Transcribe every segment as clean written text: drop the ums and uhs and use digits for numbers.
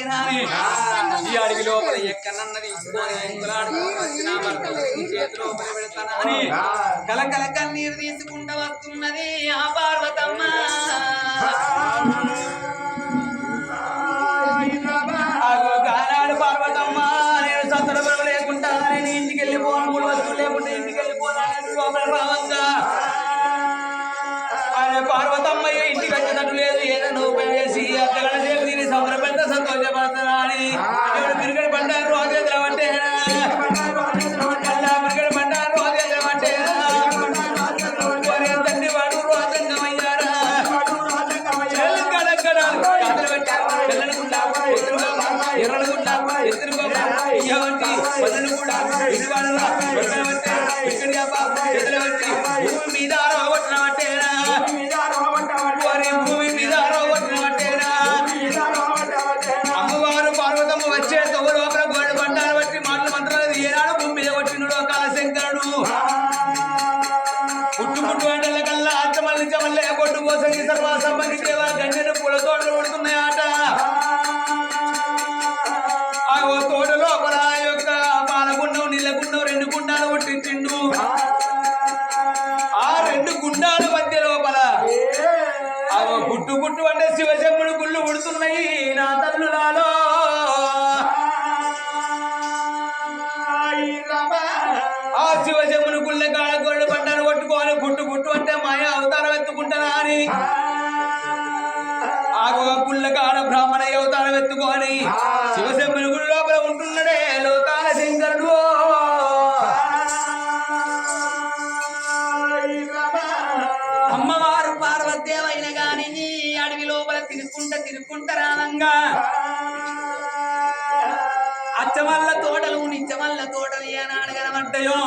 ఆయన ఈ అడవి లోపల ఎక్కడన్నది తీసుకొని ఎంకులాడుకొని వచ్చిన భర్త చేతి లోపల పెడతానా అని కలకల కన్నీరు తీసుకుంటూ వస్తున్నది ఆ పార్వతమ్మ. గానాడు పార్వతమ్మ నేను సంతరపడ లేకుండా నేను ఇంటికి వెళ్ళిపోను, మూడు వస్తువులు లేకుండా ఇంటికి వెళ్ళిపోతాను లోపల రావంగా పార్వతమ్మ ఇంటికి వచ్చినట్టు లేదు. ఏదైనా ఉపాయం చేసి అక్కడ సేపు దీన్ని సంబరపెడతా సంతోషపడతానా అని పిరిగడి పడ్డారు రోజు ఎదురమంటే పిరిగడి పడ్డారు రోజు ఎదురమంటే తండ్రి వాడు రోజంగమయ్యారా ఎర్రగుండా ఎత్తురుకోబట్టి వదలు కూడా ఇరువాడలా భూమి మీద కొట్టినట్టేనా భూమి మీద కొట్టినట్టేనా అమ్మవారు పార్వతమ్మ వచ్చే తొవ్వ లోపల గోడ బండాలు బట్టి మాటలు మంత్రాలు ఏనాడు భూమి మీద కొట్టినడు కాలశంకరుడు పుట్టు వెంటల కల్లా అచ్చమల్లి చమల్లే కొట్టు కోసంగి సర్వాసంబంధి దేవ గంజను పూల తోటలు పడుతున్నాయట. ఆ తోట లోపల యొక్క పాలగుండం నీళ్ళగుండం రెండు గుండాలు కొట్టించిండు. ఆ రెండు గుండాల మధ్య లోపల పుట్టు పుట్టు అంటే శివశంభుడు గుళ్ళు పుడుతున్నాయి నా తల్లులాలో. ఆ శివశంభుడు గుళ్ళ కాడ గొడ్డు పంటను కొట్టుకోవాలి పుట్టు పుట్టు అంటే మాయ అవతారం ఎత్తుకుంటానా అని ఆ గుళ్ళ కాడ బ్రాహ్మణ అవతారం ఎత్తుకొని శివశంభుని గుడి లోపల ఉంటున్నాడే లోకాల శంకరుడు. అమ్మవారు పార్వతీదేవైన గాని అడవి లోపల తిరుక్కుంటా రానంగా అచ్చమల్ల తోటలు నిచ్చమల్ల తోటలు ఏనాడు కనబడ్డాయో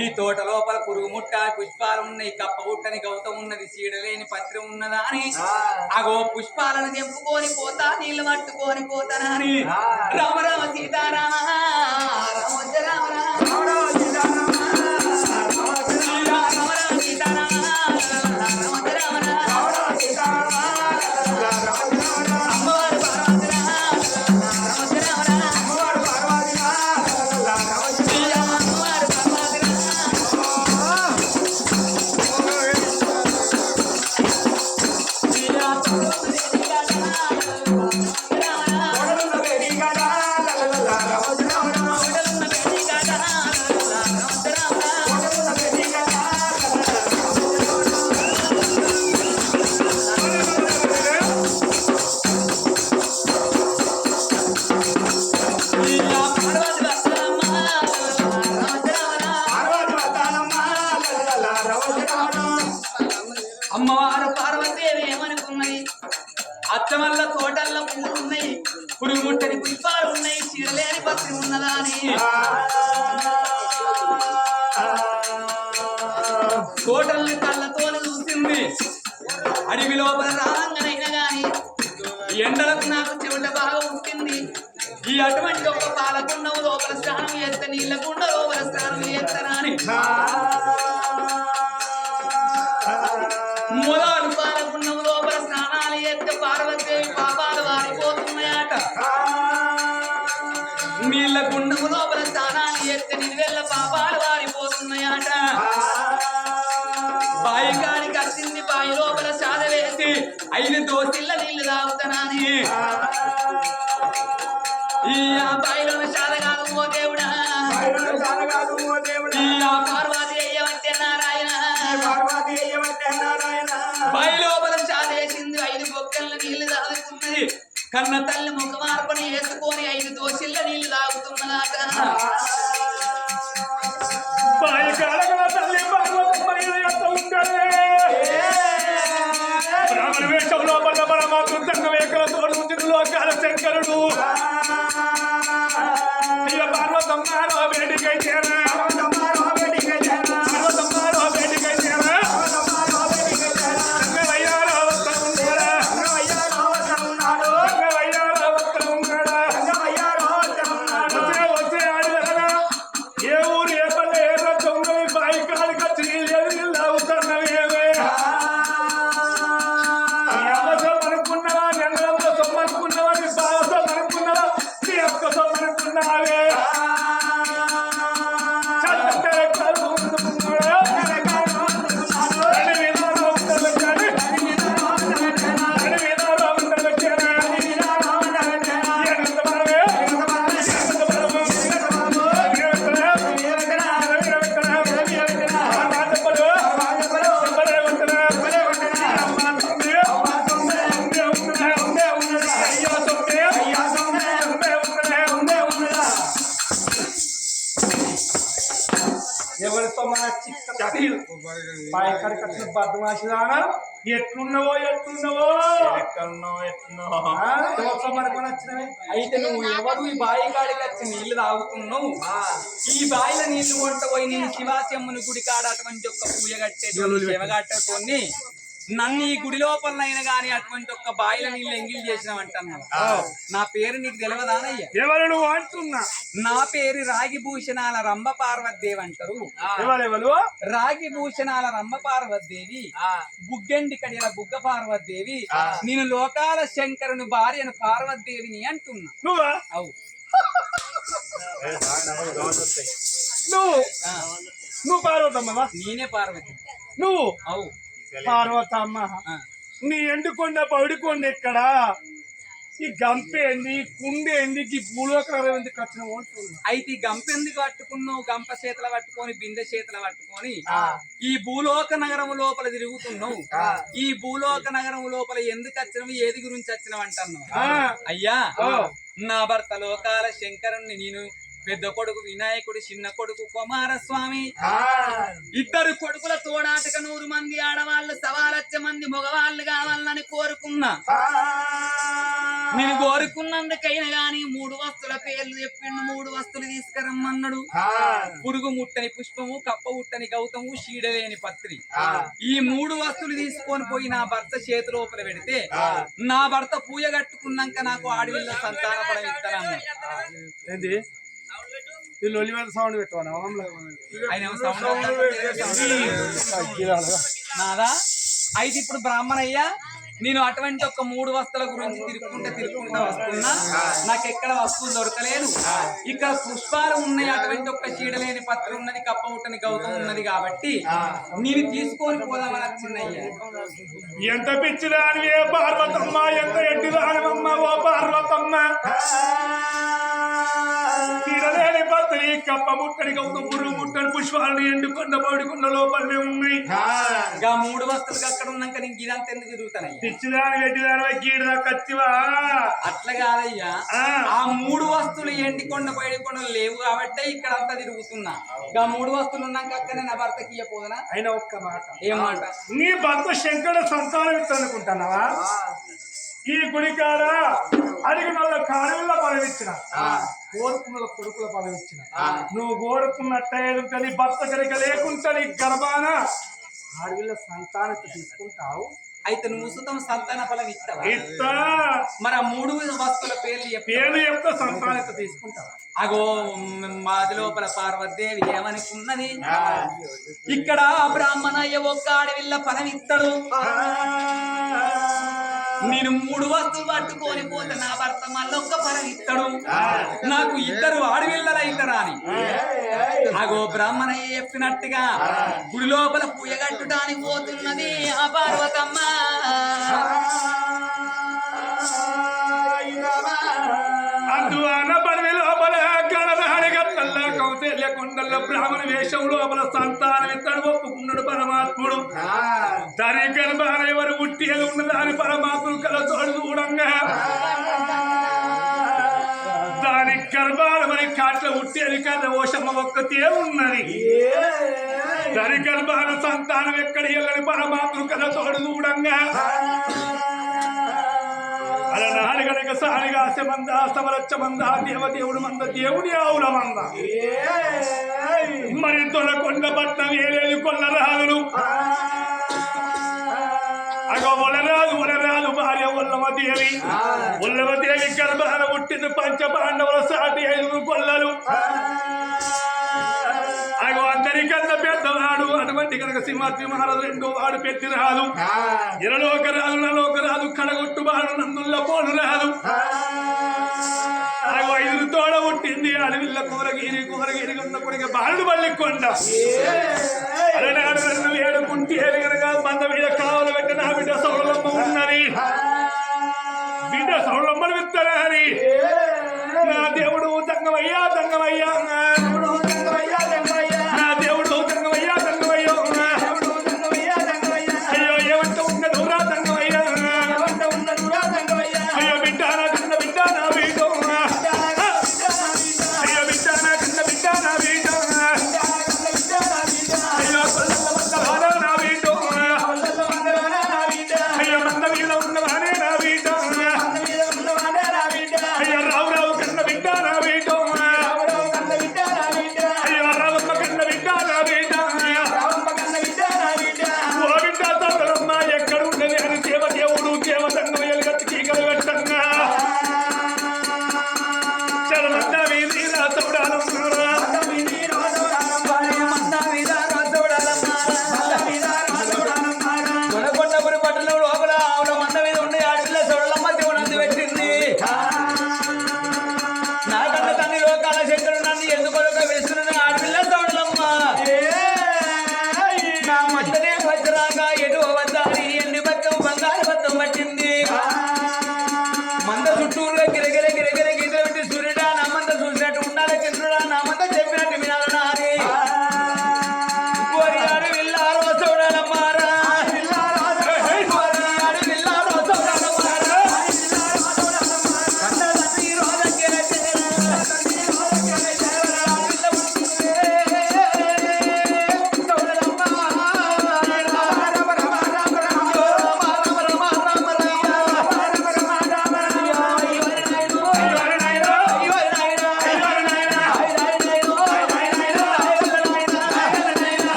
ఈ తోట లోపల పురుగు ముట్ట పుష్పాలు ఉన్నాయి, కప్ప గుట్టని గౌతం ఉన్నది, సీడలేని పత్రం ఉన్నదా అని అగో పుష్పాలను తెంపుకొని పోతా నీళ్లు పట్టుకొని పోతానా అని రామ రామ సీతారామ రామోజ రామ రామ సీతారామ అమ్మవారు పార్వతీదేవి ఏమనుకున్నది అచ్చమల్ల తోటల్లో పువ్వులు ఉన్నాయి, పురుగు ముట్టని పుష్పాలు ఉన్నాయి, చీడలేని పత్రి ఉన్నదా అని తోటల్ని కళ్ళతోనే చూసింది. అడవి లోపల రావంగానైనా గాని ఎండలకు నాకు చెవుల బాగా ఉంటుంది. ఈ అటువంటి ఒక పాలకుండవు లోపల స్నానం చేస్తా, నీళ్ళకుండ లోపల స్నానం చేస్తానా అని మొదలు పాలకున్నము లోపల స్నానాలు చేస్తే పార్వతీదేవి పాపాలు వారిపోతున్నాయట. నీళ్ళ గుండము లోపల స్నానాలు చేస్తే నిలువెల్ల పాపాలు వారిపోతున్నాయట. బాయి కాడికి వచ్చింది, బాయి లోపల సాద వేసి 5 దోసిళ్ళ నీళ్లు తాగుతానని ఈ ఆ బాయిలో సాద కాదు ఓ దేవుడా, ఈ ఆ పార్వతి అయ్యవంటే నారాయణ బాయి లోపల చాదేసింది, 5 బొక్కల నీళ్లు తాగుతున్నది. కన్న తల్లి ముఖ మార్పుని వేసుకొని 5 దోసిళ్ళ నీళ్లు తాగుతున్నదాక బాయి కాడగల తల్లి బ్రాహ్మణ వేషం లోపల పరమాత్మ వేకల తోడు లోకాల శంకరుడు పార్వతమ్మారో వేడికై చేరా పార్టీలు పాయకాడికి వచ్చిన బద్దమాసిదానా ఎట్లున్నావో వచ్చినవి. అయితే నువ్వు ఎవరు ఈ బాయి కాడికి వచ్చి నీళ్లు తాగుతున్నావు? ఈ బాయిల నీళ్లు కొంట పోయి నేను శివాశమ్ముని గుడి కాడ అటువంటి ఒక్క పూజ కట్టేటువంటి శివ కట్టేటోని నన్ను ఈ గుడి లోపలనైనా గాని అటువంటి ఒక్క బాయిల నీళ్ళు ఎంగిల్ చేసినావంటున్నావు. నా పేరు నీకు తెలియదానయ్యా? ఎవరు నువ్వు అంటున్నా? నా పేరు రాగిభూషణాల రంభ పార్వతీదేవి అంటారు. ఎవరెవరు? రాగిభూషణాల రంభ పార్వతీదేవి, బుగ్గండి కడియల బుగ్గ పార్వతీదేవి, నేను లోకాల శంకరుని భార్యను పార్వతీదేవిని అంటున్నా. నువ్వా? అవు నువ్వు పార్వతమ్మవా? నేనే పార్వతి. నువ్వు? అవు పార్వతమ్మ. నీ ఎండుకొండ పౌడికొండ ఎక్కడా? ఈ గంపేంది, కుండేంది, ఈ భూలోకరం ఎందుకు వచ్చినావు అంటున్నా. అయితే ఈ గంప ఎందుకు పట్టుకున్నావు? గంప చేతులు పట్టుకొని బిందె చేతులు పట్టుకొని ఈ భూలోక నగరం లోపల తిరుగుతున్నావు. ఈ భూలోక నగరం లోపల ఎందుకు వచ్చినవి, ఏది గురించి వచ్చినవి అంటున్నావు? అయ్యా, నా భర్త లోకాల శంకరుణ్ణి, నేను పెద్ద కొడుకు వినాయకుడు, చిన్న కొడుకు కుమారస్వామి, ఇద్దరు కొడుకుల తోడాటక 100 మంది ఆడవాళ్ళు, 1,1,00,000 మంది మగవాళ్ళు కావాలని కోరుకున్నా. నేను కోరుకున్నందుకైనా గాని 3 వస్తువుల పేర్లు చెప్పిండు. 3 వస్తువులు తీసుకురమ్మన్నాడు. పురుగు ముట్టని పుష్పము, కప్ప ఉట్టని గౌతము, షీడలేని పత్రి. ఈ 3 వస్తువులు తీసుకొని పోయి నా భర్త చేతి లోపల పెడితే నా భర్త పూజ కట్టుకున్నాక నాకు ఆడవిల్ల సంతాన ఫలం ఇస్తానన్నాడు. ఏంది సౌండ్ పెట్టాను నాదా? అయితే ఇప్పుడు బ్రాహ్మణయ్యా, నేను అటువంటి ఒక 3 వస్తువుల గురించి తిరుక్కుంటా వస్తున్నా. నాకు ఎక్కడ వస్తువులు దొరకలేదు. ఇక్కడ పుష్పాలు ఉన్నాయి, అటువంటి ఒక్క చీడలేని పత్రం ఉన్నది, కప్ప ఉట్టని గౌతం ఉన్నది కాబట్టి నేను తీసుకొని పోదామని వచ్చిందయ్యా. ఎంత పిచ్చిదానివే పార్వతమ్మ, ఎంత ఎట్టిదానివమ్మ ఓ పార్వతమ్మ. చీడలేని పత్రి, కప్ప ముట్టని గౌతం, పురుగు ముట్టని పుష్పాలను ఎండుకొండ పౌడికొండ లోపలనే ఉన్నాయి. 3 వస్తువులు అక్కడ ఉన్నాక నీకు ఇదంతా ఎందుకు తిరుగుతానయ్యా? పిచ్చిదాని గట్టిదాని గీడదా కత్తివా? అట్లా కాదయ్యా, ఆ 3 వస్తువులు ఎండికొండ పైడికొండ లేవు కాబట్టి ఇక్కడ అంతా తిరుగుతున్నా. 3 వస్తువులు ఉన్నాక అక్కనే నా భర్తకి ఇయ్యపోదనా? అయినా ఒక్క మాట. ఏం మాట? నీ భర్త శంకరుడు సంతానం ఇస్తానుకుంటున్నావా? ఈ గుడికాడ అడిగిన వాళ్ళ కాడల ఫలమిచ్చిన, కోరుకున్న కొడుకుల ఫలమిచ్చిన. నువ్వు కోరుకున్నట్టేది కానీ భర్త కనుక లేకుండా నీ గర్భాన ఆడవిల్ల సంతానం తీసుకుంటావు. అయితే నువ్వు సుతం సంతాన ఫలం ఇస్తావా? ఇస్తా. మరి ఆ 3 వస్తువుల పేర్లు చెప్తా సంతానం తీసుకుంటావా? అగో మాది లోపల పార్వతీదేవి ఏమనుకున్నది, ఇక్కడ బ్రాహ్మణయ్య ఒక్క ఆడవిల్ల ఫలం ఇస్తాడు. నేను 3 వస్తువులు పట్టుకొని పోతే నా భర్త మళ్ళొక్క ఫలం ఇస్తాడు. నాకు 2 ఆడవిల్లలు అవుతారా అని అగో బ్రాహ్మణయ్య చెప్పినట్టుగా గుడి లోపల పూజ కట్టడానికి పోతున్నది ఆ పార్వతమ్మ. అందువల్ల పడవి లోపల గణదాని గట్ల కౌశల్య కొండల్లో బ్రాహ్మణ వేషం లోపల సంతానం ఇస్తాడు. ఒప్పుకున్నాడు పరమాత్ముడు. దాని గర్భాన ఎవరు పుట్టేది ఉన్నదాని పరమాత్ముడు కల తోడు చూడంగా దాని గర్భాన మరి కాట్ల పుట్టేది కన్నా ఓషమ్మ ఒక్కతే ఉన్నది. దాని గర్భాన సంతానం ఎక్కడ వెళ్ళని పరమాత్ముడు కల తోడు చూడంగా అలనాడు గనక సారిగా మంద సమరచ్చ మంద దేవదేవుడు మంద దేవుడి ఆవుల మంద మరి తొలకొండ పట్నం ఏలేదు కొల్ల రాదులు అగో ఒలరాదు భార్య ఉల్లమదేవి. ఉల్లమదేవి గర్భాన పుట్టింది 5 పాండవుల సాటి 5 కొల్లలు. అగో అందరికన్నా పెద్దవాడు అటువంటి కనుక సింహాద్రి మహారాజు 2వ వాడు పెట్టి రాదు. ఇరలోక రాదు నలోక రాదు కడగొట్టు వాడు నందుల్లో పోడు రాదు. అగో 5 తోడ పుట్టింది అడవిల్ల కూరగిరి ఉన్న కొడుక బాలుడు బల్లి కొండ. అలనాడు 2 కుంటేలు కనుక మంద మీద కావలు పెట్టి నా బిడ్డ సౌలమ్మ ఉన్నది. బిడ్డ సౌలమ్మను విత్తనాని నా దేవుడు దంగమయ్యా దంగమయ్యా అయ్యో బిడ్డ నా చిన్న బిడ్డ నా బిడ్డ అయ్యో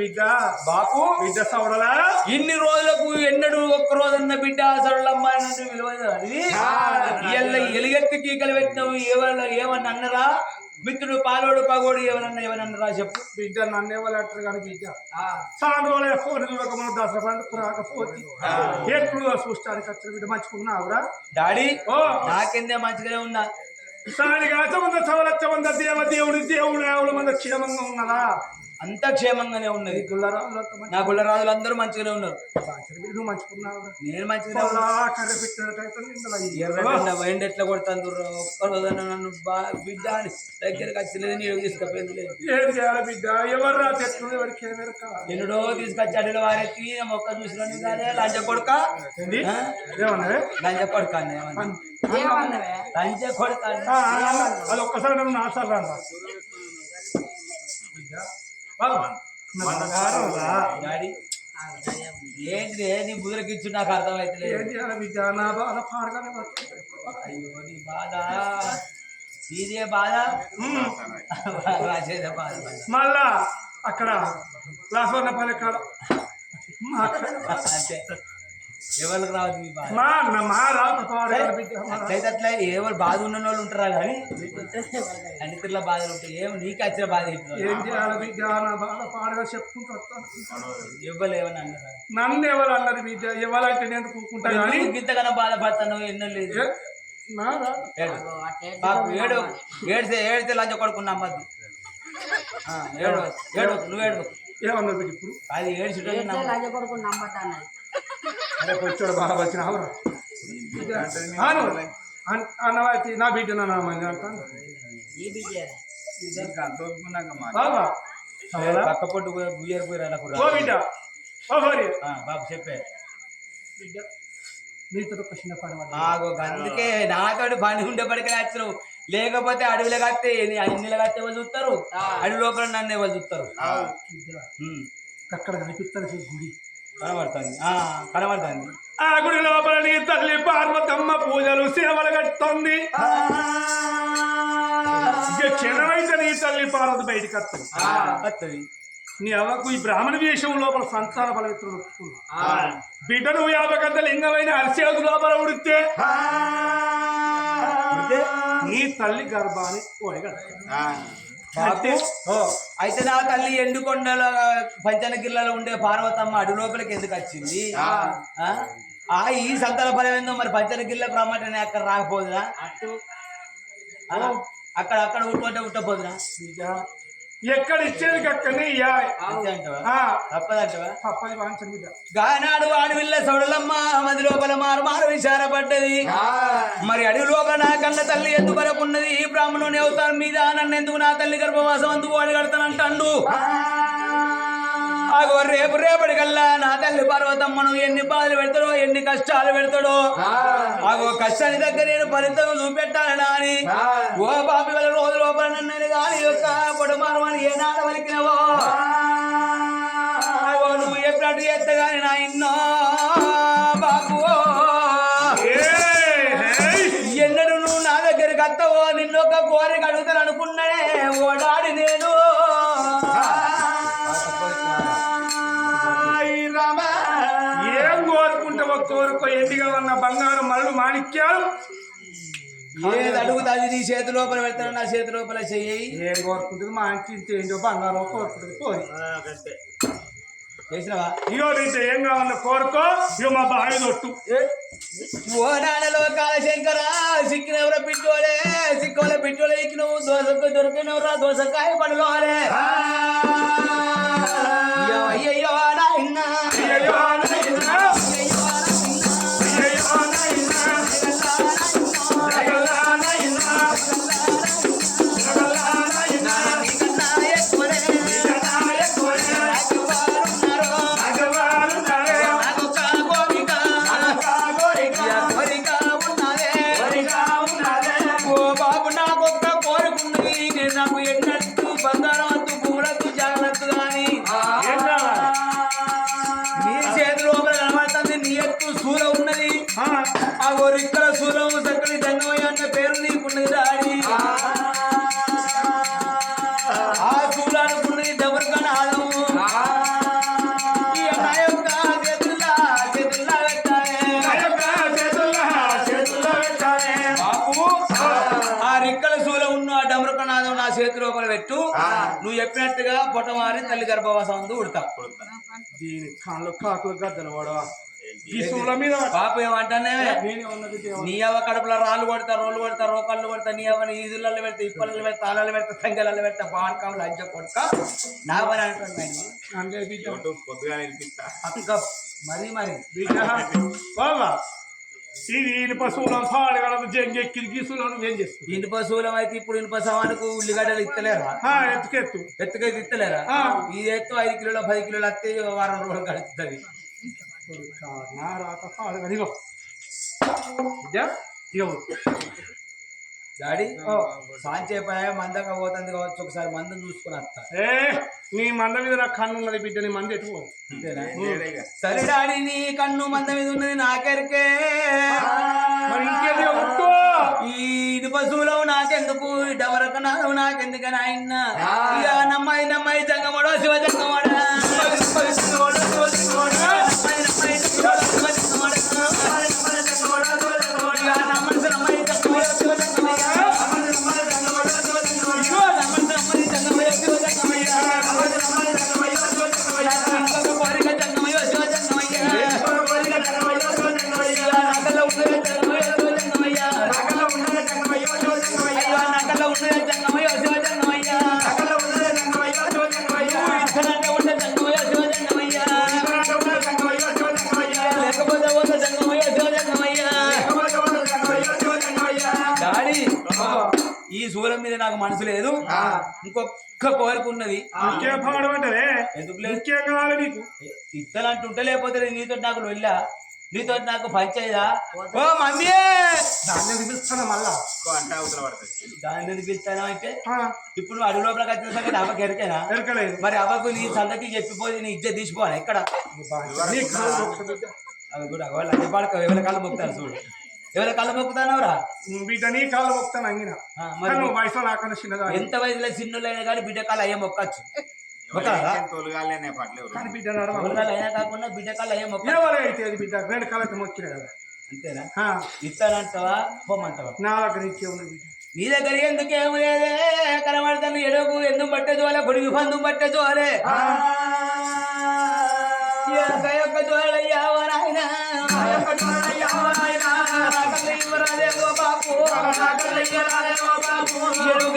బిడ్డ బాపు బిడ్డ సౌడలా ఇన్ని రోజులకు ఎన్నడూ ఒక్క రోజన్న బిడ్డ సరళమ్మ అని విలువదు అది ఇళ్ళ ఎలుగెత్తి కీకలు పెట్టినవు ఏమన్నా అన్నరా మిత్రుడు పాలోడు పగోడు ఏమన్నా చెప్పు బిడ్డ నన్ను ఎవరు అంటారు కానీ బిడ్డ చాలా రోజులు ఫోన్ చూడకముందు దసరా పండుగ రాకపోతే ఎప్పుడు చూస్తానికి వచ్చిన బిడ్డ మంచుకున్నావురా డాడీ ఓ నాకెందే మంచిగానే ఉన్నా సానిగా అచ్చమంద సవలచ్చ మంద దేవుడు ఆవుల మంద క్షేమంగా ఉన్నదా అంతా క్షేమంగానే ఉన్నది నా గుళ్ళరాజులు అందరూ మంచిగానే ఉన్నారు నువ్వు మంచుకున్నావు నేను మంచిగా కర్ర పెట్టినట్టయితే ఎర్ర వైండ్ ఎట్లా కొడతాను ఒక్కరోజు నన్ను బిడ్డ దగ్గరకు వచ్చినది నేను తీసుకపోయింది లేదు ఏం చేయాలి బిడ్డ ఎవరు రా తెచ్చుకుని ఎవరికి ఏమేరు కావాలి ఎన్నడో తీసుకొచ్చి అడిలో వారెత్తి మొక్క చూసిన లంచ కొడుక ఏమన్నా లంచ కొడుక లంచ కొడుక అది ఒక్కసారి నన్ను నాసాలు రా డాడీ ఏంటి నీ బుదరకిచ్చు నాకు అర్థమైతే ఏం చేయాలి బిడ్డ నా బాధ పాడగానే అయ్యో నీ బాధ ఇదే బాధ రాసేదే బాధ మళ్ళా అక్కడ లాసవర్ణపల్లి కాడ అంతే ఎవరికి రాదు మీ బాధ మా రాత అట్లయితే ఎవరు బాధ ఉన్న వాళ్ళు ఉంటారా కానీ అన్నిటిలో బాధలు ఉంటాయి ఏమి నీకు వచ్చిన బాధ ఏం చేయాలి బిడ్డ నా బాధ పాడగా చెప్పుకుంటూ ఇవ్వలు ఏమని అన్నారా నన్ను ఎవరు అన్నారు బిడ్డ ఎవరంటే నేను కూకుంటా కానీ ఇంతకన్నా బాధపడతాను ఎన్నో లేదు ఏడితే లంచ కొడుకున్నా అమ్మద్దు నువ్వు ఏడు ఏమన్నా బిడ్డ ఇప్పుడు అది ఏడ్చి వచ్చాడు బాగా వచ్చిన అన్నవాతి నా బిడ్డ నాన్న అంటాను పక్క పొట్టు బుయ్యరు ఓ బిడ్డ ఓ భార్య బాబు చెప్పే బిడ్డ నీతో ఒక చిన్న పని అందుకే నాతోటి బండి ఉండేప్పటికే వచ్చినావు లేకపోతే అడవిలో కట్టే అన్నిలో కట్టే వాళ్ళు చూస్తారు అడవి లోపల నన్ను వాళ్ళు చూస్తారు అక్కడ కనిపిస్తారు గుడి కనబడుతుంది కనబడుతుంది ఆ గుడి లోపల నీ తల్లి పార్వతమ్మ పూజలు సేవలు కట్టుతుంది క్షణమైతే నీ తల్లి పార్వతి బయటికి వస్తుంది నీ అవ్వకు ఈ బ్రాహ్మణ వేషం లోపల సంతాన బలవిత్రులు బిడ్డ నువ్వు 50 గంట లింగమైన అరిసేదు లోపల ఉడితే నీ తల్లి గర్భాన్ని అయితే నా తల్లి ఎండుకొండల పంచనగిరిలో ఉండే పార్వతమ్మ అడు లోపలికి ఎందుకు వచ్చింది ఈ సంతాన ఫలం ఏందో మరి పంచనగిరిలో రమ్మంటే అక్కడ రాకపోదురా అక్కడ ఉట్టపోదురా ఎక్కడ ఇచ్చేది అక్కడనే గానాడు అడవిల్ల సౌడలమ్మ మది లోపల మారు విచారపడ్డది మరి అడవి లోపల నా కన్న తల్లి ఎందుకు వరకున్నది బ్రాహ్మణుని అవతారం మీద నన్ను ఎందుకు నా తల్లి గర్భవాసం అందుకు వాడి కడతానంటాడు రేపటి కల్లా నా తల్లి పార్వతమ్మను ఎన్ని బాధలు పెడతాడో ఎన్ని కష్టాలు పెడతాడో కష్టాన్ని దగ్గర నేను ఫలితం చూపెట్టాలనా అని ఓ బాబి వల్ల రోజు లోపల నన్ను కానీ యొక్క పొడమారు అని ఏనాడు వలికినవో నువ్వు ఎప్పుడు చేస్తా గాని నా ఇన్నో బాబు ఎన్నడు నువ్వు నా దగ్గరికి వస్తావో నిన్నొక్క కోరిక అడుగుతాను అనుకున్నానే ఓడాడి నేను ఏం కోరుకుంటావో కోరుకో ఎండిగా ఉన్న బంగారం మళ్ళు మాణిక్యాలు ఏది అడుగుతుంది నీ చేతి లోపల పెడతాను నా చేతి లోపల చెయ్యి ఏం కోరుకుంటుంది మా ఇంటి ఏంటో బంగారం కోరుకుంటుంది పోయి చేసినవా ఇగో నీతో ఏం కావాలన్నా కోరుకో ఇగో మా బావి తొట్టు ఓ నాన్నలో కాలశంకరా సిక్కినవరా పిట్టోలే సిక్కోలే పిట్టోలే ఎక్కినవు దోసకు దొరికినవరా దోసకాయ పడులోలే అయ్యయ్యో నాయన అయ్యయ్యో నాయన నాకు ఎన్నట్టు బంగారం అంటూ భూములకు జాగ్రత్త కానీ నీ చేతి లోపల కనబడుతుంది నీ ఎత్తు సూల ఉన్నది ఆ గొరిక్కల సూలం చక్కని జంగమయ్య అన్న పేరు నీకున్నది డాడీ ఆ సూలానుకున్నది డబుల్ కానీ ఆడము డమరుకనాదం నా చేతి లోపల పెట్టు నువ్వు చెప్పినట్టుగా పొట్టమారి తల్లి గర్భవాసం ఉంది ఉడతా దీని కాళ్ళు కాకులు గద్దలు వాడవా ఈ సూల మీద పాప ఏమంటానే నేనే ఉన్నది దేవా. నీ అవ్వ కడుపులో రాళ్ళు కొడతా రోళ్ళు కొడతా రోకళ్ళు కొడతా నీ అవ్వ ఈదులలో పెడతా ఇప్పలలో పెడతా తాళాలు పెడతా సంగలలో పెడతా బాణకాలు అంజ కొడక నా పని అంటున్నాను అంటే బిడ్డ పొద్దుగా వినిపిస్తా ఇంకా మరి బిడ్డ బాబా ఇది ఇనుప శూలం పాడగలదు జంగెక్కి గీసులను ఏం చేస్తుంది ఇనుప శూలం అయితే ఇప్పుడు ఇనుప సవానికి ఉల్లిగడ్డలు ఇస్తలేరా ఎత్తుకెత్తు ఎత్తుకైతే ఇస్తలేరా ఇది ఎత్తు 5 కిలోలు 10 కిలోలు వస్తే వారం రోజులు గడుస్తుంది నా రాత పాడగలి ఇగో ఇగో డాడీ సాంచేపాయ మందంగా పోతుంది కావచ్చు ఒకసారి మందం చూసుకుని వస్తా ఏ నీ మంద మీద నాకు కన్ను ఉన్నది బిడ్డ నీ మంద ఎటు పోదు. అంతేనా సరే డాడీ నీ కన్ను మంద మీద ఉన్నది నాకెరకే మరి ఇంకేది ఉంటూ ఈ ఇనుప శూలం నాకెందుకు డవరకనాలు నాకెందుకని ఆయన ఇక నమ్మాయి జంగమడో శివ జంగమడా ఈ శూలం మీద నాకు మనసు లేదు ఇంకొక కోరిక ఉన్నది ఇంకేం పాడమంటారే ఎందుకు లేదు ఇంకేం కావాలి నీకు ఇత్తలంటుంటే లేకపోతే నీతో నాకు వెళ్ళా నీతో నాకు పంచాయిదా ఓ మమ్మీ దాన్ని పిలుస్తాను మళ్ళా అంటే అవతల పడుతుంది దాన్ని పిలుస్తాను అంటే ఇప్పుడు నువ్వు అడుగు లోపలికి వచ్చిన సంగతి అవ్వకి ఎరికేనా ఎరకలేదు మరి అవ్వకు నీ సంగతి చెప్పిపోయి నీ ఇజ్జత్ తీసిపోవాలి ఎక్కడ అవి కూడా వాళ్ళు అన్ని పాడుకో ఎవరి కళ్ళు మొక్కుతారు చూడు ఎవరి కళ్ళు మొక్కుతానవరా బిడ్డ నీ కాళ్ళు మొక్కుతాను అంగిన మరి నువ్వు వయసులో నాకన్నా చిన్నదా ఎంత వయసులో చిన్నులైనా కానీ బిడ్డ కాళ్ళు అయ్యే మొక్కచ్చు తొలగాలనే పట్లేవు కానీ బిడ్డ నడవ మొక్కలు అయినా కాకుండా బిడ్డ కాళ్ళు అయ్యే మొక్క ఎవరు అయితే అది బిడ్డ 2 కాళ్ళకి మొక్కిన కదా అంతేనా ఇస్తానంటావా పోమంటావా నా దగ్గర ఇంకే ఉన్నది బిడ్డ నీ దగ్గర ఎందుకేమో లేదే కనబడతాను ఎడకు ఎందుకు పట్టే జోలే గుడికి బంధు పట్టే జోలే యొక్క జోలయ్యావా నాయనా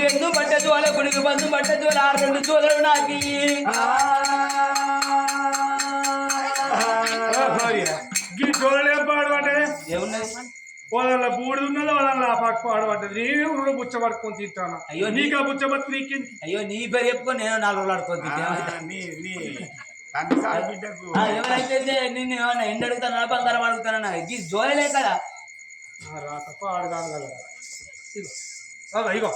ఎందుకు పట్టే జోలే గుడికి బంధు పట్టే జోలే 2 జోలలు నాకు గీ జోలు ఏం పాడబడ్డే ఏమున్నది వాళ్ళ బూడిది ఉన్నదో వాళ్ళ ఆ పక్క పాడబడ్డది నేను ఊళ్ళో బుచ్చ పట్టుకొని తింటాను అయ్యో నీకు ఆ బుచ్చ పట్టు నీకేంటి అయ్యో నీ పేరు చెప్పుకో నేను 4 రోజులు ఆడుకోవచ్చు బిడ్డకు ఎవరైతే నిన్ను ఏమన్నా ఎండు అడుగుతానా బంగారం అడుగుతానా ఈ జోయలే కదా రాత పాడగాను కదా ఇగో ఇగో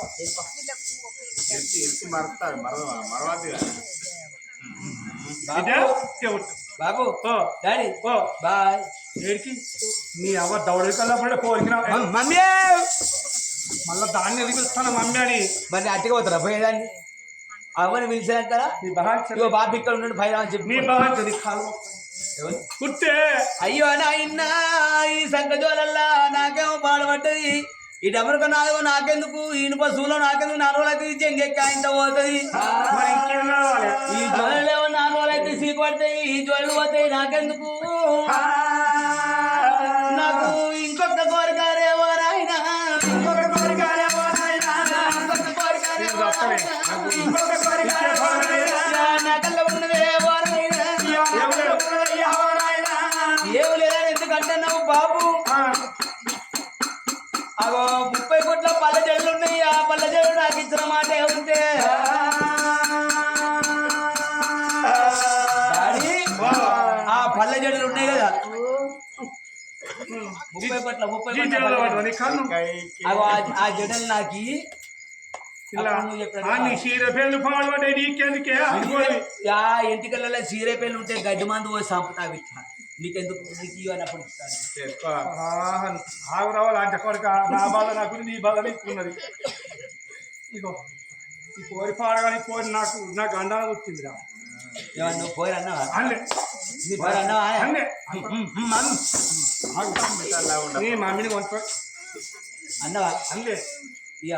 ఎత్తి మరుతారు మరవద్దు బాబు ఓ డాడీ ఓ బాయ్ ఏడికి నీ అవ్వ దౌడకి కల్లా పడే పోలికిన మమ్మీ మళ్ళీ దాన్ని ఎదిగిస్తాను మమ్మీ అని మరి అట్టిగా పోతారా పోయేదాన్ని అవ్వని పిలిచారంటారా నీ బాగా ఇగో బాబు ఇక్కడ ఉన్నాడు పైన అని చెప్పి నీ బాగా కాలు కుట్టే అయ్యో నాయన ఈ సంకజోలల్లా నాకేమో పాడబడ్డది ఈ డబరుక నాలుగో నాకెందుకు ఇనుప శూలం నాకెందుకు 4 రోజులు అయితే జంగెక్క ఇంత పోతుంది మరి ఇంకేం కావాలి ఈ జోలు ఏమో 4 రోజులు అయితే సీకు పడతాయి ఈ జోలు పోతాయి నాకెందుకు నాకు ఇంకొక కోరికారేమో నాయన నాకల్లా ఉన్నదేమో ఏమి లేదని ఎందుకంటే నువ్వు బాబు అగో 30 కోట్ల పళ్ళ చెట్లు ఉన్నాయి ఆ పళ్ళ చెట్లు నాకు ఇచ్చిన మాట ఏముంటే ఆ పళ్ళ చెట్లు ఉన్నాయి కదా 30 కోట్ల అగో ఆ జడలు నాకి చీరపేళ్ళు పాడబడ్డాయి నీకెందుకే ఆ ఇంటికల్లా చీరపేళ్ళు ఉంటే గడ్డి మందు పోయి సంపుతా విట్టా నీకెందుకు నీకు ఇవ్వనప్పుడు ఆగు రావాలి అంటే కొడుక నా బాధ నాకు నీ బాధ నీకున్నది ఇగో ఈ కోరి పాడగానే కోరి నాకు గండాల వచ్చిందిరా నువ్వు పోయి అన్నావా అన్లే పోయి అన్నావా అన్లే ఉండదు నీ మమ్మీని కొంత అన్నవా అన్లే ఇక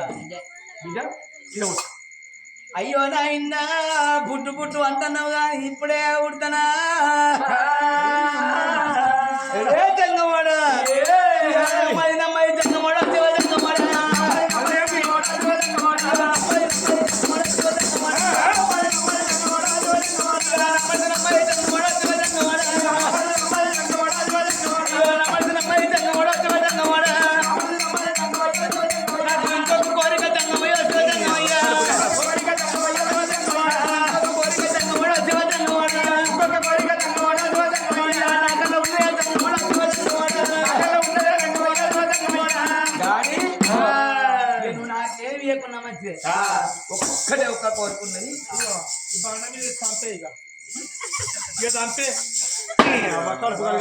బిడ్డ అయ్యో నాయన పుట్టు పుట్టు అంటున్నావు కానీ ఇప్పుడే ఉడతానా జంగమాడ మైనమ్మాయి జంగమాడ శివ జంగమాడ ఒక్కటే ఒక్క కోరుకున్నది అంతే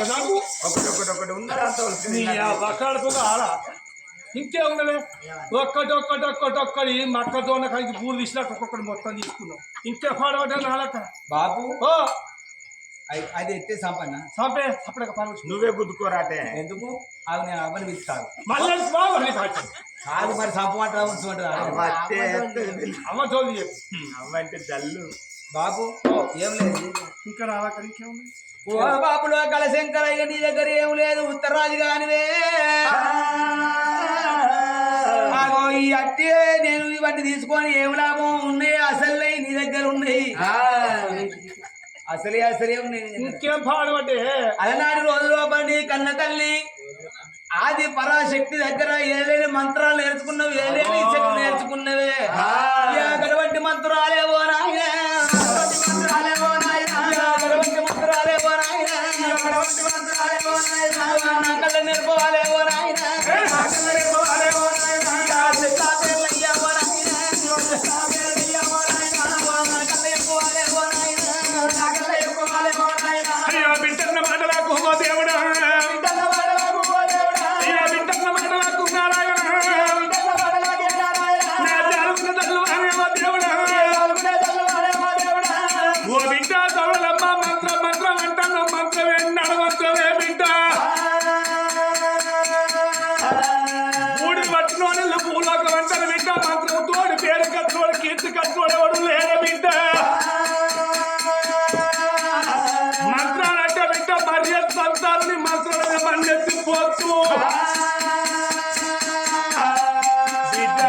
నాకు ఒకటి ఉన్నది అంత వస్తుంది కడుపుగా ఆడా ఇంకే ఉండలే ఒక్కటి మక్కతోన కలిసి పూలు తీసినట్టు ఒక్కొక్కటి మొత్తం తీసుకున్నాం ఇంకే పాడబడ్డా నాలక బాబు ఓ అది ఎత్తే సంపన్న సంపే అప్పుడే పర్వచ్చు నువ్వే గుద్దుకోరాటే ఎందుకు అవి నేను అవ్వని పిలుస్తాను మళ్ళీ బాగుంది కాదు కాదు మరి సంపమంటారా ఉంచమంటారా అమ్మ తోలు చెప్పు అవ్వంటే జల్లు బాబు ఏం లేదు ఇంకా రాలక ఇంకేముంది ఓ బాబులో కలశంకరయ్య నీ దగ్గర ఏం లేదు ఉత్తరాజు కానివే ఈ అట్టే నేను ఇవన్నీ తీసుకొని ఏం లాభం ఉన్నాయి అసలు నీ దగ్గర ఉన్నాయి అసలే ఉన్నాయి ఇంకేం పాడబట్టే అలనాటి రోజులో బండి కన్న తల్లి ఆది పరాశక్తి దగ్గర ఏలేని మంత్రాలు నేర్చుకున్నావు ఏలేని శక్తి నేర్చుకున్నవే గడవంటి మంత్రాలే ఓ నాయన కళ్ళ నేర్పవాలే ఓ నాయన అయ్యా బిడ్డన్న మాటలకు ఓ దేవుడా అయ్యా బిడ్డన్న మాటలకు నారాయణ నా జాలుకున్న తల్లువానే ఓ దేవుడా ఓ బిడ్డ తవలమ్మ మంత్రం అంటాను మంత్రమే నడమంత్రమే బిడ్డ మూడు పట్టులోని పూలోకం అంటారు బిడ్డ మంత్రం తోడు పేరు కట్టుకోడు కీర్తి కట్టుకోడు ఎవడు లేడ బిడ్డ మంత్రాలంటే బిడ్డ మర్యాద సంతాలని మంత్రాలని మండెత్తిపోతూ బిడ్డ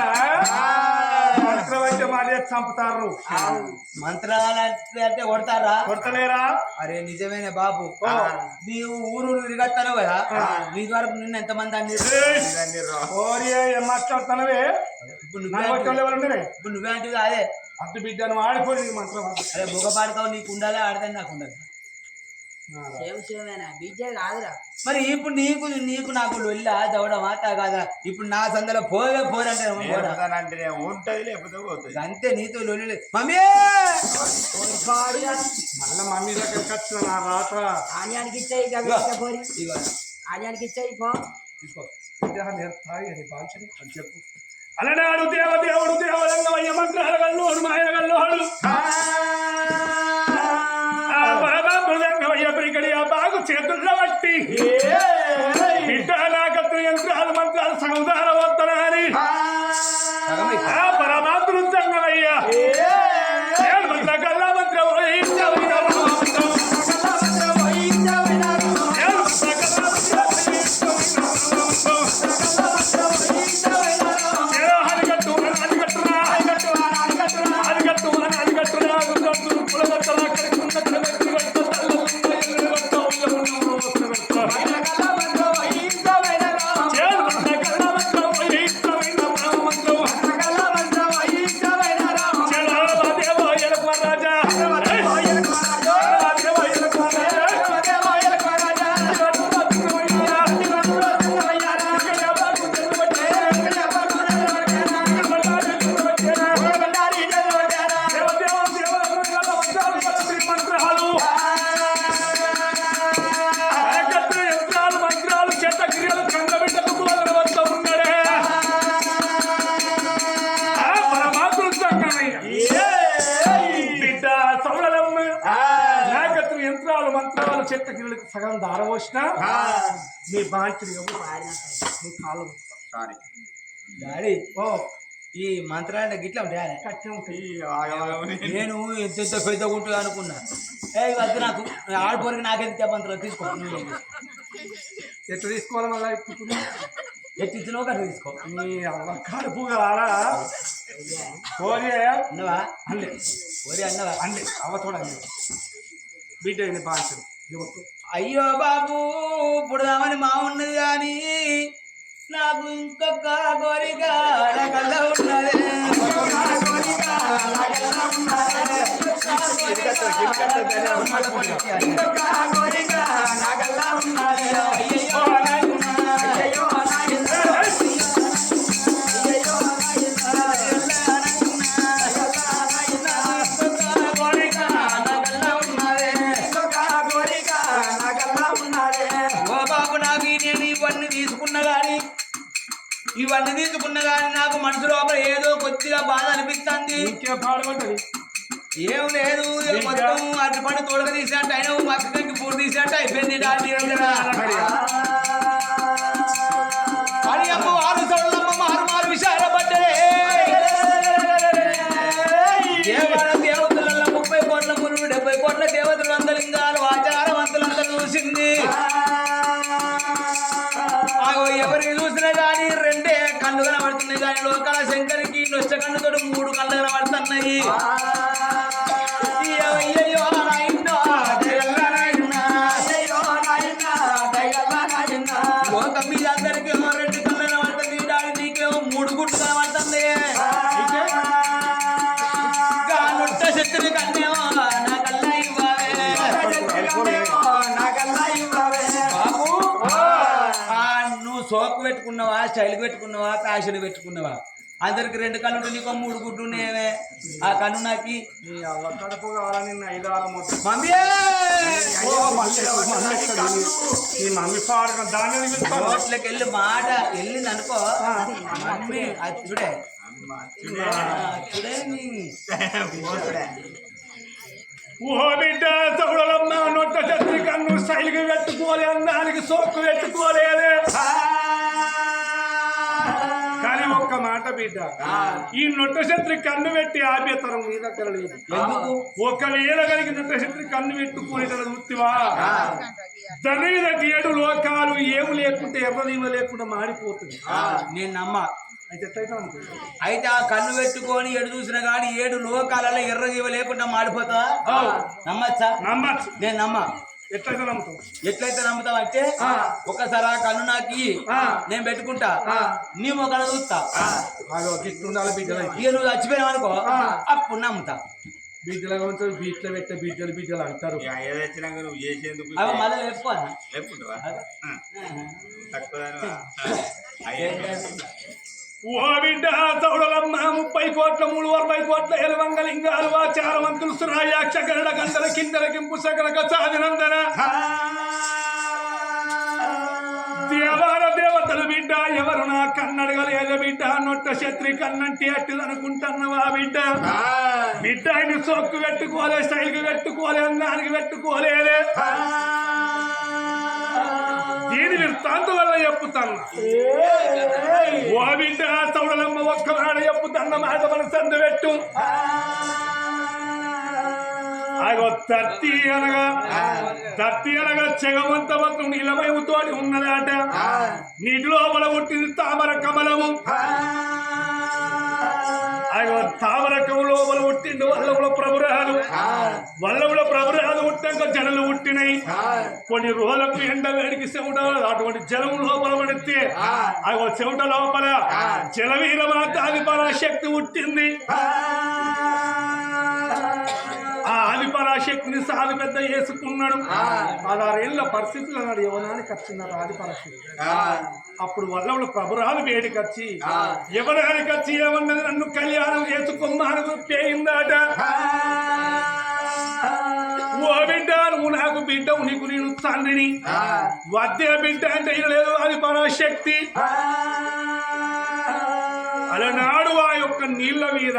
మంత్రం అయితే మర్యాద చంపుతారు మంత్రాలు అంటే కొడతారా కొడతలేరా అరే నిజమేనే బాబు నీవు ఊరు తిరిగొస్తాను కదా నీ ద్వారా నిన్న ఎంతమంది అన్ని ఏం మాట్లాడుతున్నావే ఇప్పుడు నువ్వే అంటే అదే అద్దు బిడ్డ నువ్వు ఆడిపోయి మంత్రం అరే బొగ పాడతావు నీకు ఉండాలి ఆడదని నాకు ఉండదు మరి ఇప్పుడు నీకు నాకు లొల్లా దవడమా కాదా ఇప్పుడు నా సందలో పోరంటే అంటే ఉంటది లేకపోతే పోతుంది అంతే నీతో లొల్లి మమ్మీ మళ్ళా మమ్మీ దగ్గరికి వచ్చిన నా రాత ఆన్యానికి ఇచ్చాయి తీసుకో చెప్పు అలనాడు దేవుడు దేవరంగమయ్య మంత్రాల గల్లోడు మాయల గల్లోడు పరమాత్మయ్య పిరికడి ఆ బాగు చేతుల్లో బట్టి బిడ్డ నాకత్వ యంత్రాలు మంత్రాలు సముదార వద్దనని ఆ పరమాత్మ సంగమయ్యా మంత్ర కల్లా మంత్రం మంత్రాలు చెత్త గిన్నెలకు సగం దారవోసిన నీ బాంచులు నీ కాలు సారీ డాడీ ఓ ఈ మంత్రాలు గిట్లా ఉంటాయా? నేను ఎంత ఎంత పెద్ద ఉంటుంది అనుకున్నా. వద్దు నాకు ఆడిపోరికి నాకెంత మంత్రాలు తీసుకో. ఎట్లా తీసుకోవాలి మళ్ళీ ఎట్టిచ్చినావు కదా తీసుకో. నీ కడుపు కారా అన్నవా అల్లే ఓరి అన్నవా అండి అవ్వ చూడండి బిడ్డ భాష అయ్యో బాబు పుడదామని మా ఉన్నది కానీ నాకు ఇంకొక కోరిక అడగల్ల ఉన్నదే. ఇవన్నీ తీసుకున్నా కానీ నాకు మనసు లోపల ఏదో కొద్దిగా బాధ అనిపిస్తుంది. ఏం లేదు మొత్తం అటు పడి తోడక తీసేట అయినా మక్కకి పూర్తి తీసేట అయిపోయింది. కానీ అమ్మ వారు చదువులమ్మ మారు మారు విచారపడ్డదే. దేవతల 30 కోట్ల మునులు 70 కోట్ల దేవతలు అందలింగాలు ఆచారవంతులందరూ చూసింది. ఎవరికి చూసినా కానీ 2 కళ్ళు కనబడుతున్నాయి కానీ లోకాల శంకరికి నొచ్చ కన్నుతో 3 కళ్ళు కనబడుతున్నాయి. లోకం మీద అందరికి 2 కళ్ళు కనబడుతుంది. దాని నీకేమో 3 గుట్లు కనబడుతుంది. నొట్ట శక్తిని కన్నేమో నా కల్లా ఇవ్వాలి బాబు. నువ్వు సోకు పెట్టుకున్నావా, స్టైల్ పెట్టుకున్నావా, ఫ్యాషన్ పెట్టుకున్నావా? అందరికి 2 కళ్ళు ఉంటే నీకో 3 గుడ్లు ఉన్నాయేమే. ఆ కన్ను నాకి కడుపు కావాలని 5-6 మమ్మీ మమ్మీ పాడు దాని రోట్లకి వెళ్ళి మాట వెళ్ళింది అనుకో. మమ్మీ అది చూడే చూడే ఓ బిడ్డ తగుడలమ్మ నొట్ట చత్రి కన్ను స్టైల్గా పెట్టుకోలే, అందానికి సోకు పెట్టుకోలేదే. కానీ ఒక్క మాట బిడ్డ, ఈ నొట్ట శత్రి కన్ను పెట్టి ఆపేతరం మీ దగ్గర లేదు. ఒకవేళ కలిగి నొట్ట శత్రి కన్ను పెట్టుకుని చూస్తావా దాని మీద 7 లోకాలు ఏమి లేకుంటే ఎర్రదీమ లేకుండా మాడిపోతుంది. నేను నమ్మ. అయితే ఆ కన్ను పెట్టుకొని ఎడు చూసినా కానీ 7 లోకాలలో ఎర్ర జీవ లేకుండా మాడిపోతా నమ్మచ్చా? నమ్మచ్చు. నేను నమ్మ. ఎట్లయితే నమ్ముతావు? ఎట్లయితే నమ్ముతావు అంటే ఒకసారి ఆ కన్ను నాకి నేను పెట్టుకుంటా, నీ మొక్కలు చూస్తా. ఇక నువ్వు చచ్చిపోయినావు అనుకో అప్పుడు నమ్ముతా. బిడ్డల బీట్లో పెట్టే బిడ్డలు అంటారు. అవి మళ్ళీ లేపుకోనా? ఓ బిడ్డ తౌడలమ్మ 30 కోట్ల 340 కోట్ల ఎలవంగలింగాలు ఆచారవంతులు సురాయాక్ష గరుడ గంధల కిందల కింపు సకల సాధినందన దేవాల దేవతలు బిడ్డ ఎవరు నా కన్నడగలేదు బిడ్డ. నొట్ట శత్రి కన్నంటి అట్టు అనుకుంటున్నావా బిడ్డ? బిడ్డ ఆయన సొక్కు పెట్టుకోలే, స్టైల్కి పెట్టుకోలే, అందానికి పెట్టుకోలేదే. దీని వృత్తాంతం వల్ల చెప్పుతాను. ఓ బిడ్డ తౌడలమ్మ ఒక్క మాట చెప్పుతాన్న మాట మన సందు పెట్టు. అగో తత్తి అనగా చెగమంత మొత్తం నీలమయముతోటి ఉన్నదాట. నీటి లోపల పుట్టింది తామర కమలము. అగో తామరకము లోపల పుట్టిండు వల్లముల ప్రభురాలు. వల్లముల ప్రభురాలు పుట్టాక జడలు పుట్టినాయి. కొన్ని రోజులకు ఎండ వేడికి చెమట అటువంటి జలం లోపల పడితే అగో చెమట లోపల జలవీరమాత ఆదిపరాశక్తి పుట్టింది. ఆ ఆదిపరాశక్తిని సాధు పెద్ద వేసుకున్నాడు. 16 ఏళ్ల పరిస్థితులు అన్నాడు యవనానికి వచ్చినారు ఆదిపరాశక్తి. అప్పుడు వల్లముల ప్రభురాలు వేడికి వచ్చి యవనానికి వచ్చి ఏమన్నది, నన్ను కళ్యాణం చేసుకున్నాను పేయిందాట. ఓ బిడ్డ నువ్వు నాకు బిడ్డవు, నీకు నేను తండ్రిని. వద్దే బిడ్డ అంటే లేదు ఆదిపరాశక్తి. అలనాడు ఆ యొక్క నీళ్ల మీద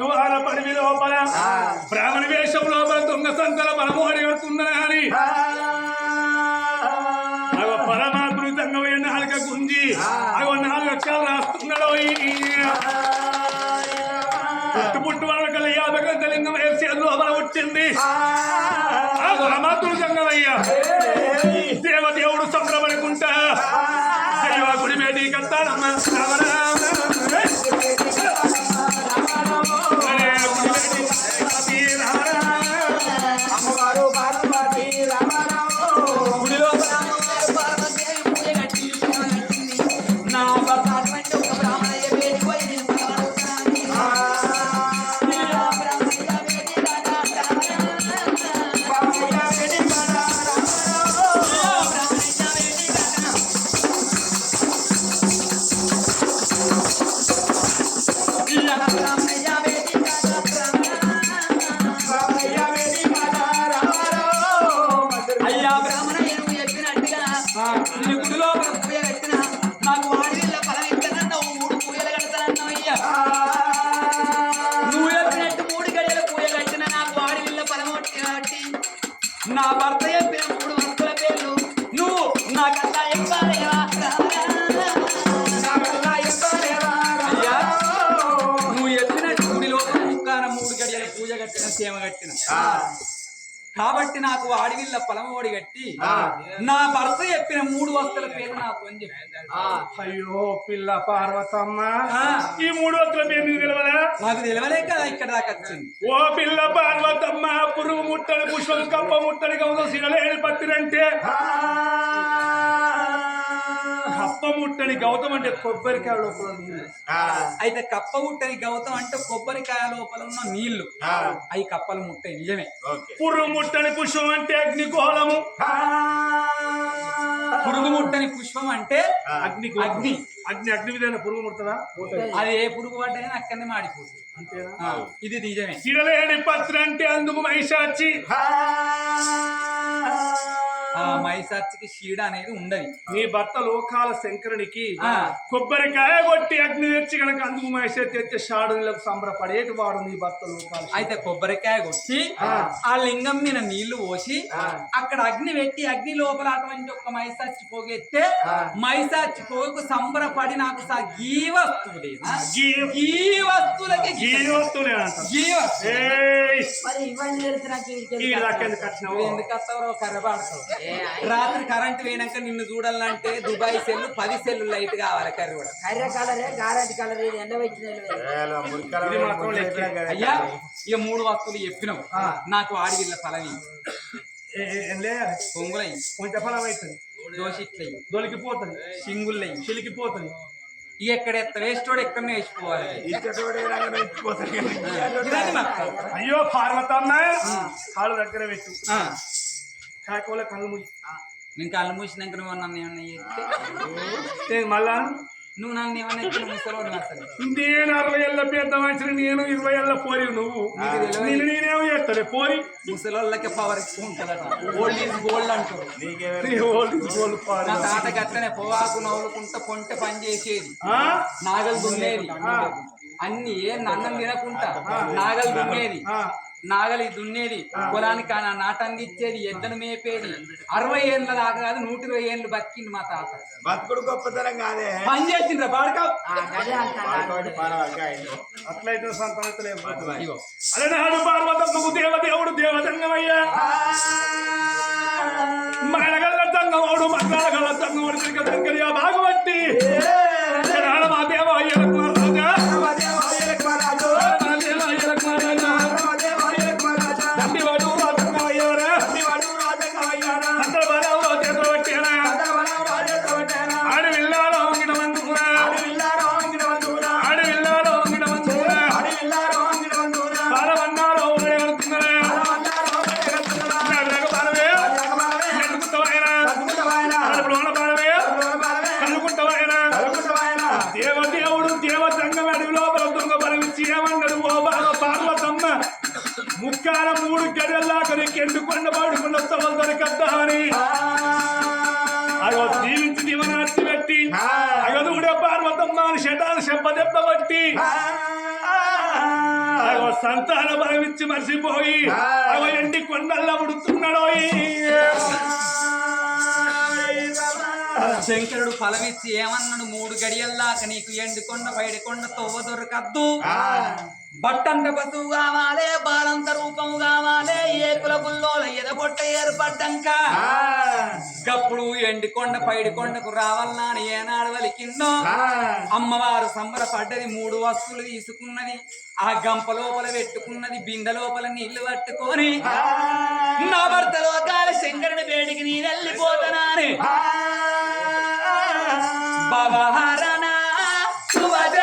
ద్వార పరిధి లోపల బ్రాహ్మణ వేషం లోపల దొంగ సంతల బలము అడిగడుతున్నదని అగో పరమాత్ముడు తంగమయ్య నాలుక గుంజి అగో 4 అక్షరాలు రాస్తున్నాడు పుట్టు వాళ్ళ 50 గంటల లింగం వేసి లోపల వచ్చింది ఆ పరమాత్ముడు తంగమయ్య దేవదేవుడు సంభ్రమనుకుంటా అయ్యో గుడి మేటి కత్తాడమ్మా అమ్మవారు పార్వతి రామారావు గుడిలో పార్వతీదేవి పూజ కట్టి నా భర్త అటువంటి ఒక బ్రాహ్మణయ్య వేడి పోయి నేను పరమాడుతాను. బ్రాహ్మణయ్య వేడి రాజా బాబయ్య వెడి కాడా రామారావు బ్రాహ్మణయ్య వేడి రాజా బ్రాహ్మణయ్య వేడి రాజా బాబయ్య వెడి కాడా రామారావు అయ్యా బ్రాహ్మణయ్య నువ్వు చెప్పినట్టుగా నీ గుడిలో పూజ కట్టిన నాకు వాడివిల్ల ఫలం ఇస్తానన్నావు 3 పూజలు కడతానన్నావు అయ్యా నువ్వు చెప్పినట్టు 3 గడియల పూజ కట్టిన నాకు వాడివిల్ల ఫలం కాబట్టి నా భర్త చెప్పిన 3 వస్తువుల పేర్లు నువ్వు నాకల్లా చెప్పాలేవా అయ్యా నువ్వు చెప్పినట్టు గుడిలో ముక్కాన 3 గడియల పూజ కట్టిన సేవ కట్టిన కాబట్టి నాకు అడవిల్ల పొలమోడి కట్టి నా భర్త చెప్పిన 3 వస్తువుల పేరు నాకు అని చెప్పి అయ్యో పిల్ల పార్వతమ్మ ఈ 3 వస్తువుల పేరు నీకు తెలవదా నాకు తెలియలే కదా ఇక్కడ దాకా వచ్చింది ఓ పిల్ల పార్వతమ్మ పురుగు ముట్టడి పుష్పం కప్ప ముట్టడి గౌతం సిగలేని పత్తిరంటే కప్ప ముట్టడి గౌతం అంటే కొబ్బరికాయ లోపల నీళ్ళు అయితే కప్ప ముట్టని గౌతం అంటే కొబ్బరికాయ లోపల ఉన్న నీళ్లు అవి కప్పలు ముట్టాయి నిజమే పురుగు ముట్టడి పుష్పం అంటే అగ్నిగోళము పురుగు ముట్టని పుష్పం అంటే అగ్ని అగ్ని అగ్ని విధంగా పురుగు ముట్టదా అది ఏ పురుగు పడ్డా అక్కడనే మాడిపోతుంది అంతేనా ఇది నిజమే సిగలేని పత్రి అంటే అందుకు మైసాచి ఆ మైసాచికి షీడ అనేది ఉండదు నీ భర్త లోకాల శంకరునికి కొబ్బరికాయ కొట్టి అగ్ని తెచ్చి కనుక అందుకు మహేష్ తెచ్చే షాడులకు సంబరపడేటి వాడు నీ భర్త లోకాల అయితే కొబ్బరికాయ కొట్టి ఆ లింగం మీద నీళ్లు పోసి అక్కడ అగ్ని పెట్టి అగ్ని లోపల అటువంటి ఒక మైసాచి పోగెత్తే మైసాచి పోగు సంబరపడి నాకు ఈ వస్తువు లేదా ఈ వస్తువులకి ఈ వస్తువులే అంట ఈ వస్తువు మరి ఇవన్నీ తెలిసి నాకు ఈ దాకెందుకు వచ్చినావు ఎందుకు వస్తావు కర్రబాడుతావు రాత్రి కరెంట్ పోయినాక నిన్ను చూడాలంటే దుబాయ్ సెల్లు 10 సెల్లు లైట్ కావాలి కర్రీ కూడా కర్ర కలరే గారెంట్ కలర్ ఇది ఎండ వచ్చిన ఇది మాత్రం లెక్క. అయ్యా ఇక 3 వస్తువులు చెప్పినావు నాకు ఆడివిల్ల ఫలవి పొంగులయ్యి కొంచెం ఫలం అవుతుంది దోషిట్లయ్యి దొలికిపోతుంది సింగుళ్ళయ్యి చిలికిపోతుంది ఇక ఎక్కడ వేస్టోడు ఎక్కడనే వేసిపోవాలి ఇదండి మాకు. అయ్యో పార్వతమ్మ కాళ్ళు దగ్గర పెట్టు కాకోల కళ్ళు మూసి నేను కళ్ళు మూసినాక నువ్వు నన్ను ఏమన్నా చేస్తే నేను మళ్ళా నువ్వు నన్ను ఏమన్నా ఎక్కిన ముసలోడు అసలు నేను 60 ఏళ్ళ పెద్ద మనిషిని నేను 20 ఏళ్ళ పోరి నువ్వు నేను నేనేమో చేస్తాను పోరి ముసలోళ్ళకి పవర్ ఎక్కువ ఉంటుందట ఓల్డ్ ఈజ్ గోల్డ్ అంటారు మా తాతకి అట్లనే పొగాకు నవ్వులుకుంటా పొంట పని చేసేది నాగలు దున్నేది అన్ని అన్నం తినకుంటా నాగలు దున్నేది నాగలి దున్నేది పొలానికి నాటంది ఇచ్చేది ఎద్దను మేపేది 60 ఏళ్ళ దాకా కాదు 120 ఏళ్ళు బతికింది మా తాత బతుకుడు గొప్పతనం కాదే పని చేసిండ్రా బాడుక అట్లయితే సంతానలేదు ఇగో అలనాడు పార్వతమ్మకు దేవదేవుడు దేవతంగమయ్యా మరణగల్ల తంగమోడు మంగళగల్ల తంగమోడు దగ్గర భాగవట్టి మా దేవ అయ్యలకు దేవదేవుడు దేవతంగం అడవి లోపల దొంగ బలమిచ్చి ఏమన్నాడు ఓ బాగా పార్వతమ్మ ముక్కాల 3 గడియల్లాక నీకు ఎండుకొండ పాడుకున్న స్థలం దొరకద్దా అని అగో దీవించి దీవనార్చి పెట్టి అగదుడే పార్వతమ్మ అని శటాలు చెప్ప బట్టి సంతాన బలం ఇచ్చి మర్చిపోయి అవ ఎండి కొండల్లో ఉడుతున్నాడో శంకరుడు ఫలమిచ్చి ఏమన్నాడు 3 గడియల్లాక నీకు ఎండుకొండ పైడికొండ తొవ్వ దొరకద్దు బట్టంత పశువు కావాలే బాలంత రూపము కావాలే ఏకుల గుల్లోల ఎదగొట్ట ఏర్పడ్డంక గప్పుడు ఎండికొండ పైడికొండకు రావాలనా అని ఏనాడు వలికిందో అమ్మవారు సంబరపడ్డది 3 వస్తువులు తీసుకున్నది ఆ గంప లోపల పెట్టుకున్నది బిందె లోపల నీళ్లు పట్టుకొని నా భర్త లోకాల శంకరుని వేడికి నేను వెళ్ళిపోతానని భవహరణ శుభజ